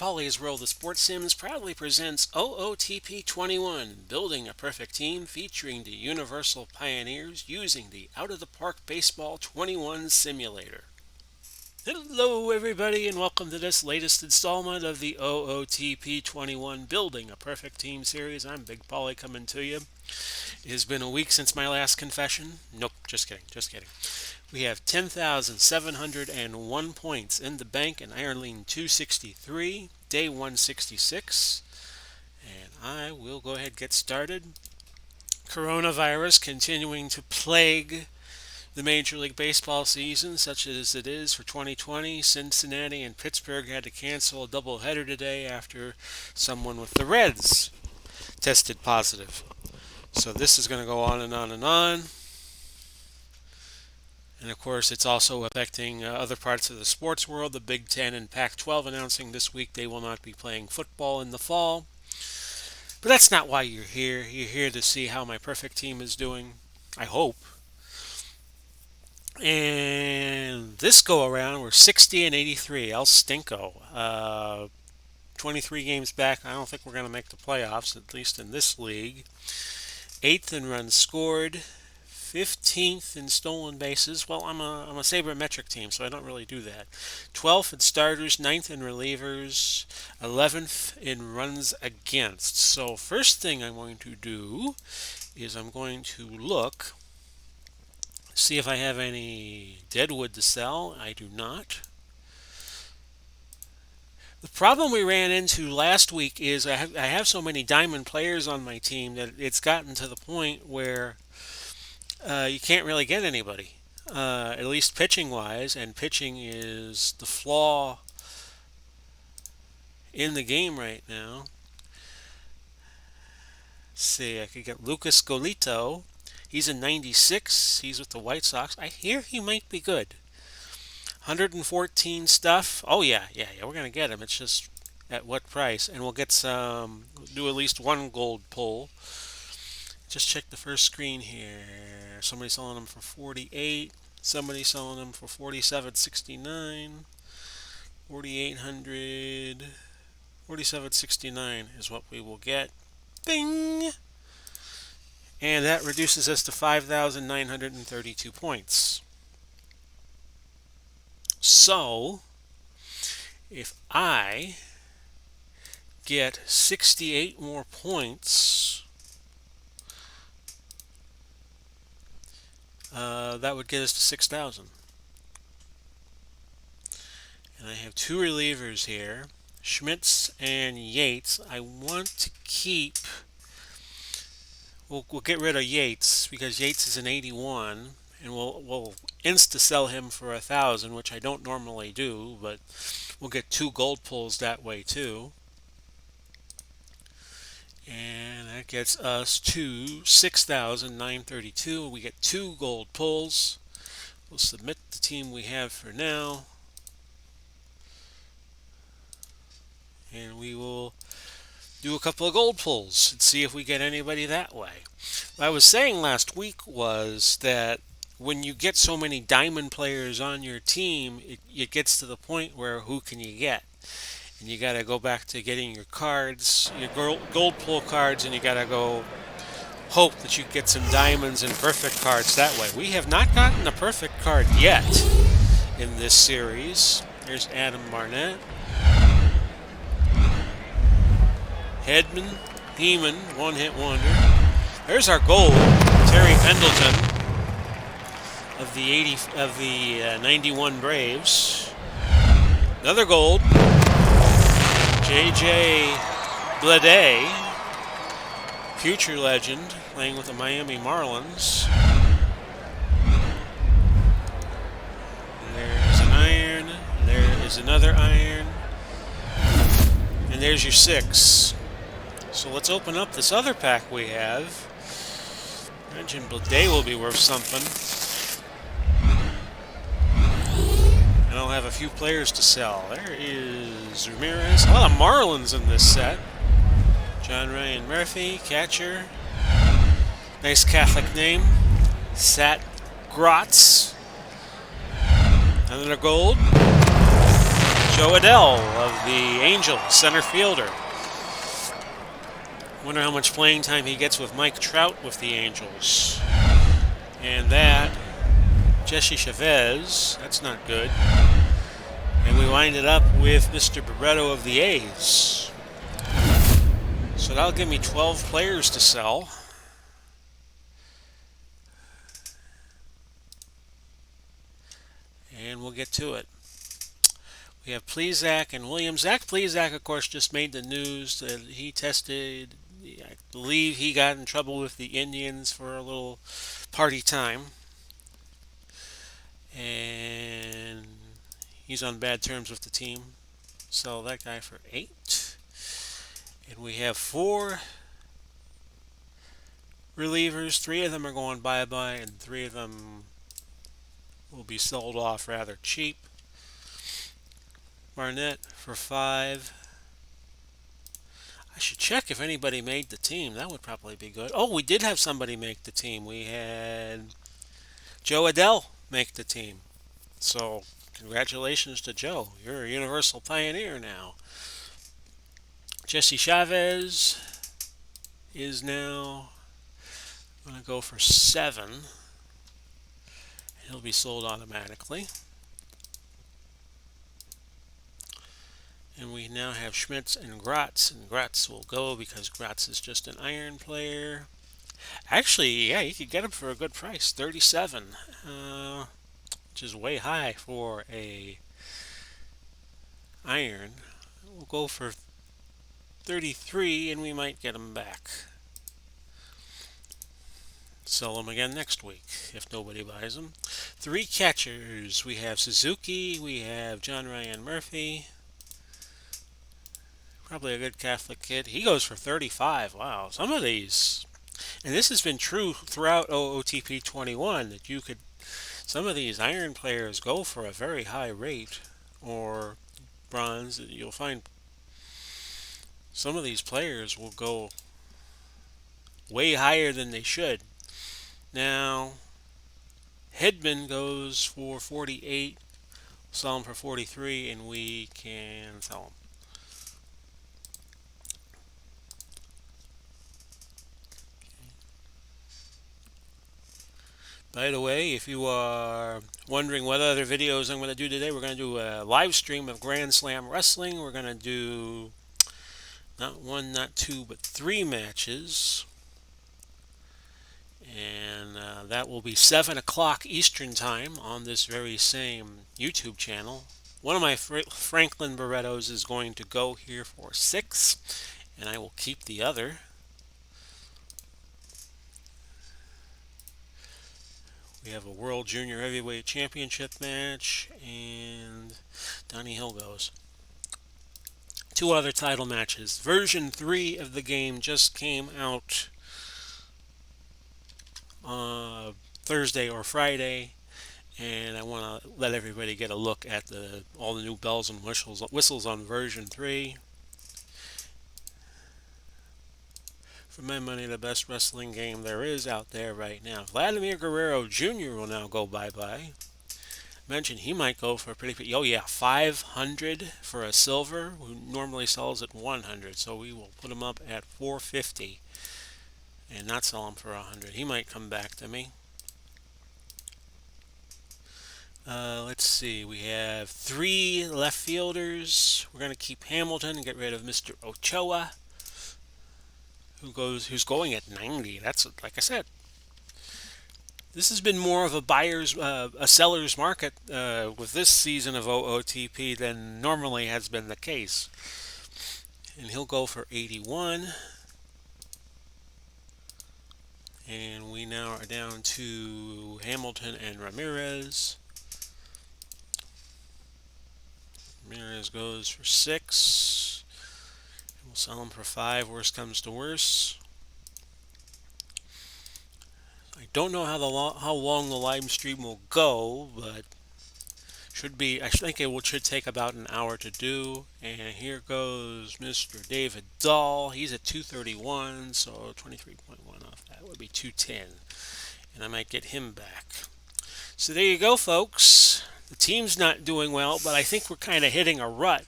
Polly's World of Sports Sims proudly presents OOTP 21, Building a Perfect Team, featuring the Universal Pioneers using the Out of the Park Baseball 21 simulator. Hello everybody and welcome to this latest installment of the OOTP 21 Building a Perfect Team series. I'm Big Polly coming to you. It has been a week since my last confession. Nope, just kidding. We have 10,701 points in the bank in Iron League 263, day 166. And I will go ahead and get started. Coronavirus continuing to plague the Major League Baseball season, such as it is for 2020. Cincinnati and Pittsburgh had to cancel a doubleheader today after someone with the Reds tested positive. So this is going to go on and on and on. And of course, it's also affecting other parts of the sports world. The Big Ten and Pac-12 announcing this week they will not be playing football in the fall. But that's not why you're here. You're here to see how my perfect team is doing, I hope. And this go around, we're 60 and 83. El Stinko. 23 games back. I don't think we're going to make the playoffs, at least in this league. 8th in runs scored. 15th in stolen bases. Well, I'm a sabermetric team, so I don't really do that. 12th in starters, 9th in relievers, 11th in runs against. So first thing I'm going to do is I'm going to look, see if I have any deadwood to sell. I do not. The problem we ran into last week is I have so many diamond players on my team that it's gotten to the point where you can't really get anybody, at least pitching-wise, and pitching is the flaw in the game right now. Let's see, I could get Lucas Golito. He's a 96. He's with the White Sox. I hear he might be good. 114 stuff. Oh, yeah, we're going to get him. It's just at what price. And we'll get some, do at least one gold pull. Just check the first screen here. Somebody selling them for 48. Somebody selling them for 47.69. 4,800. 47.69 is what we will get. Bing! And that reduces us to 5,932 points. So, if I get 68 more points, that would get us to 6,000. And I have two relievers here, Schmitz and Yates. I want to keep, we'll get rid of Yates because Yates is an 81, and we'll insta-sell him for 1,000, which I don't normally do, but we'll get two gold pulls that way too. And that gets us to 6,932. We get two gold pulls. We'll submit the team we have for now. And we will do a couple of gold pulls and see if we get anybody that way. What I was saying last week was that when you get so many diamond players on your team, it gets to the point where who can you get? And you got to go back to getting your cards, your gold pull cards, and you got to go hope that you get some diamonds and perfect cards that way. We have not gotten a perfect card yet in this series. There's Adam Barnett. Hedman, Heeman, one-hit wonder. There's our gold, Terry Pendleton of the 91 Braves. Another gold, J.J. Bleday, future legend, playing with the Miami Marlins. There's an iron, there is another iron, and there's your 6. So let's open up this other pack we have. I imagine Bleday will be worth something. And I'll have a few players to sell. There is Ramirez. A lot of Marlins in this set. John Ryan Murphy, catcher. Nice Catholic name. Sat Grotz. Another gold. Joe Adell of the Angels, center fielder. Wonder how much playing time he gets with Mike Trout with the Angels. And that, Jesse Chavez, that's not good. And we wind it up with Mr. Barreto of the A's. So that'll give me 12 players to sell. And we'll get to it. We have Plesac and Williams. Zach Plesac, of course, just made the news that he tested. I believe he got in trouble with the Indians for a little party time. And he's on bad terms with the team. Sell that guy for 8. And we have 4 relievers. 3 of them are going bye-bye, and 3 of them will be sold off rather cheap. Barnett for 5. I should check if anybody made the team. That would probably be good. Oh, we did have somebody make the team. We had Joe Adell make the team. So, congratulations to Joe. You're a universal pioneer now. Jesse Chavez is now going to go for 7. He'll be sold automatically. And we now have Schmitz and Gratz. And Gratz will go because Gratz is just an iron player. Actually, yeah, you could get him for a good price. 37. Which is way high for a iron. We'll go for 33 and we might get him back. Sell them again next week if nobody buys them. 3 catchers. We have Suzuki. We have John Ryan Murphy. Probably a good Catholic kid. He goes for 35. Wow. Some of these, and this has been true throughout OOTP 21, that you could, some of these iron players go for a very high rate, or bronze. You'll find some of these players will go way higher than they should. Now, Hedman goes for 48. Sell him for 43, and we can sell him. By the way, if you are wondering what other videos I'm going to do today, we're going to do a live stream of Grand Slam Wrestling. We're going to do not 1, not 2, but 3 matches. And that will be 7 o'clock Eastern Time on this very same YouTube channel. One of my Franklin Barrettos is going to go here for 6, and I will keep the other. We have a World Junior Heavyweight Championship match, and Donnie Hill goes. 2 other title matches. Version 3 of the game just came out Thursday or Friday, and I want to let everybody get a look at all the new bells and whistles on version 3. For my money, the best wrestling game there is out there right now. Vladimir Guerrero Jr. will now go bye-bye. Mentioned he might go for a pretty, oh yeah, 500 for a silver, who normally sells at 100, so we will put him up at 450 and not sell him for 100. He might come back to me. Let's see, we have 3 left fielders. We're going to keep Hamilton and get rid of Mr. Ochoa, who's going at 90. That's, like I said, this has been more of a seller's market with this season of OOTP than normally has been the case. And he'll go for 81. And we now are down to Hamilton and Ramirez. Ramirez goes for 6. We'll sell him for 5, worst comes to worst. I don't know how long the live stream will go, but I think it should take about an hour to do. And here goes Mr. David Dahl. He's at 231, so 23.1 off that would be 210. And I might get him back. So there you go, folks. The team's not doing well, but I think we're kind of hitting a rut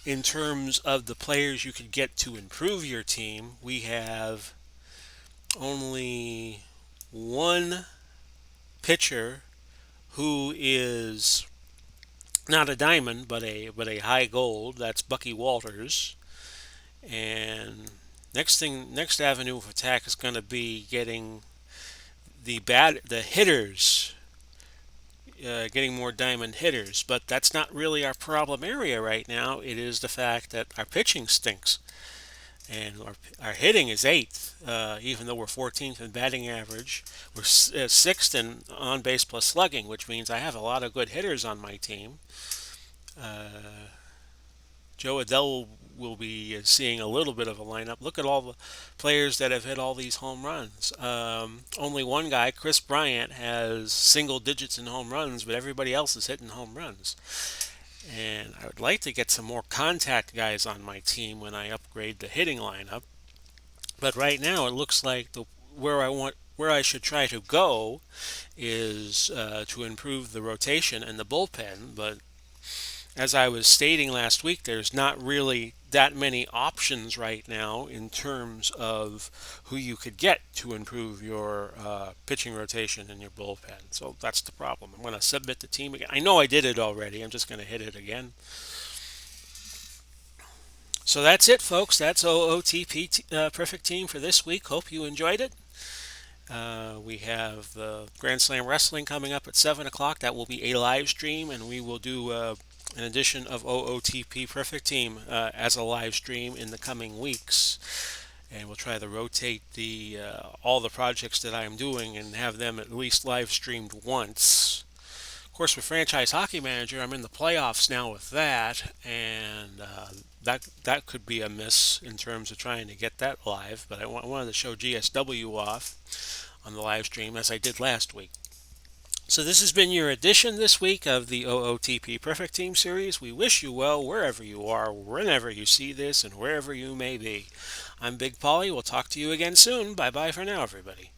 in terms of the players you could get to improve your team. We have only one pitcher who is not a diamond, but a high gold. That's Bucky Walters. And next avenue of attack is going to be getting the hitters, getting more diamond hitters. But that's not really our problem area right now. It is the fact that our pitching stinks, and our hitting is eighth, even though we're 14th in batting average. We're sixth in on base plus slugging, which means I have a lot of good hitters on my team. Joe Adell will be seeing a little bit of a lineup. Look at all the players that have hit all these home runs. Only one guy, Chris Bryant, has single digits in home runs, but everybody else is hitting home runs. And I would like to get some more contact guys on my team when I upgrade the hitting lineup. But right now, it looks like where I should try to go is to improve the rotation and the bullpen. But as I was stating last week, there's not really that many options right now in terms of who you could get to improve your pitching rotation and your bullpen. So that's the problem. I'm going to submit the team again. I know I did it already. I'm just going to hit it again. So that's it, folks. That's OOTP Perfect Team for this week. Hope you enjoyed it. We have Grand Slam Wrestling coming up at 7 o'clock. That will be a live stream, and we will do an edition of OOTP Perfect Team as a live stream in the coming weeks. And we'll try to rotate all the projects that I am doing and have them at least live streamed once. Of course, with Franchise Hockey Manager, I'm in the playoffs now with that, and that could be a miss in terms of trying to get that live. But I wanted to show GSW off on the live stream as I did last week. So this has been your edition this week of the OOTP Perfect Team series. We wish you well wherever you are, whenever you see this, and wherever you may be. I'm Big Polly. We'll talk to you again soon. Bye-bye for now, everybody.